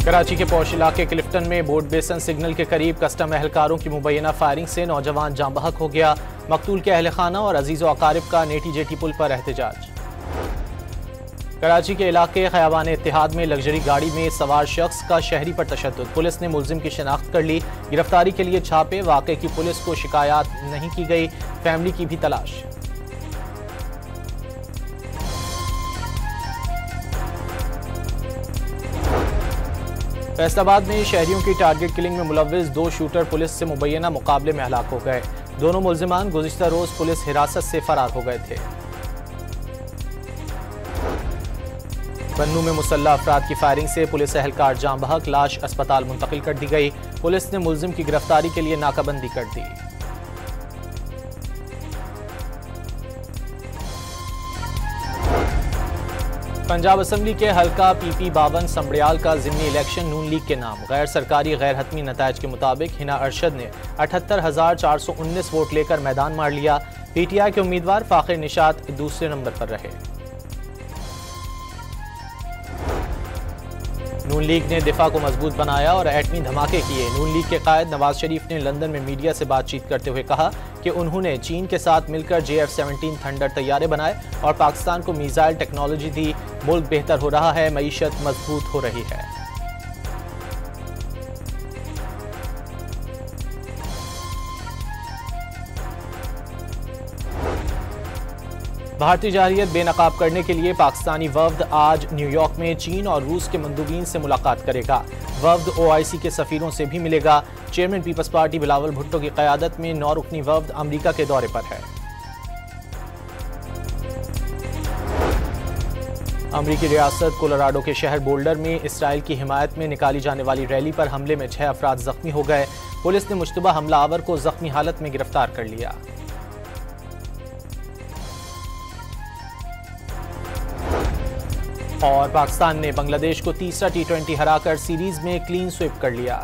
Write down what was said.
कराची के पौश इलाके क्लिफ्टन में बोट बेसन सिग्नल के करीब कस्टम एहलकारों की मुबैना फायरिंग से नौजवान जाँ बहक हो गया। मकतूल के अहल खाना और अजीज व अकारिब का नेटी जेटी पुल पर एहतजाज। कराची के इलाके खयाबान इत्तेहाद में लग्जरी गाड़ी में सवार शख्स का शहरी पर तशद्दुद। पुलिस ने मुलजिम की शिनाख्त कर ली। गिरफ्तारी के लिए छापे। वाक़े की पुलिस को शिकायत नहीं की गई। फैमिली की भी तलाश। फैसलाबाद में शहरियों की टारगेट किलिंग में मुलव्विस 2 शूटर पुलिस से मुबैना मुकाबले में हलाक हो गए। दोनों मुल्जिमान गुज़िश्ता रोज पुलिस हिरासत से फरार हो गए थे। बन्नू में मुसल्लह अफराद की फायरिंग से पुलिस एहलकार जाँ बहक। लाश अस्पताल मुंतकिल कर दी गई। पुलिस ने मुल्जिम की गिरफ्तारी के लिए नाकाबंदी कर दी। पंजाब असम्बली के हल्का PP 52 संबड़ियाल का ज़िमनी इलेक्शन नून लीग के नाम। गैर सरकारी गैर हतमी नतायज के मुताबिक हिना अरशद ने 78,419 वोट लेकर मैदान मार लिया। PTI के उम्मीदवार फाखिर निशात दूसरे नंबर पर रहे। नून लीग ने दिफा को मजबूत बनाया और एटमी धमाके किए। नून लीग के कायद नवाज शरीफ ने लंदन में मीडिया से बातचीत करते हुए कहा कि उन्होंने चीन के साथ मिलकर JF-17 थंडर तैयारे बनाए और पाकिस्तान को मिसाइल टेक्नोलॉजी दी। मुल्क बेहतर हो रहा है, मईशत मजबूत हो रही है। भारतीय जारियत बेनकाब करने के लिए पाकिस्तानी वफ्द आज न्यूयॉर्क में चीन और रूस के मंदूबीन से मुलाकात करेगा। वफ्द OIC के सफीरों से भी मिलेगा। चेयरमैन पीपल्स पार्टी बिलावल भुट्टो की क़यादत में 9 रुकनी वफ्द अमरीका के दौरे पर है। अमरीकी रियासत कोलोराडो के शहर बोल्डर में इसराइल की हिमायत में निकाली जाने वाली रैली पर हमले में 6 अफराद जख्मी हो गए। पुलिस ने मुश्तबा हमलावर को जख्मी हालत में गिरफ्तार कर लिया। और पाकिस्तान ने बांग्लादेश को तीसरा T20 हराकर सीरीज में क्लीन स्वीप कर लिया।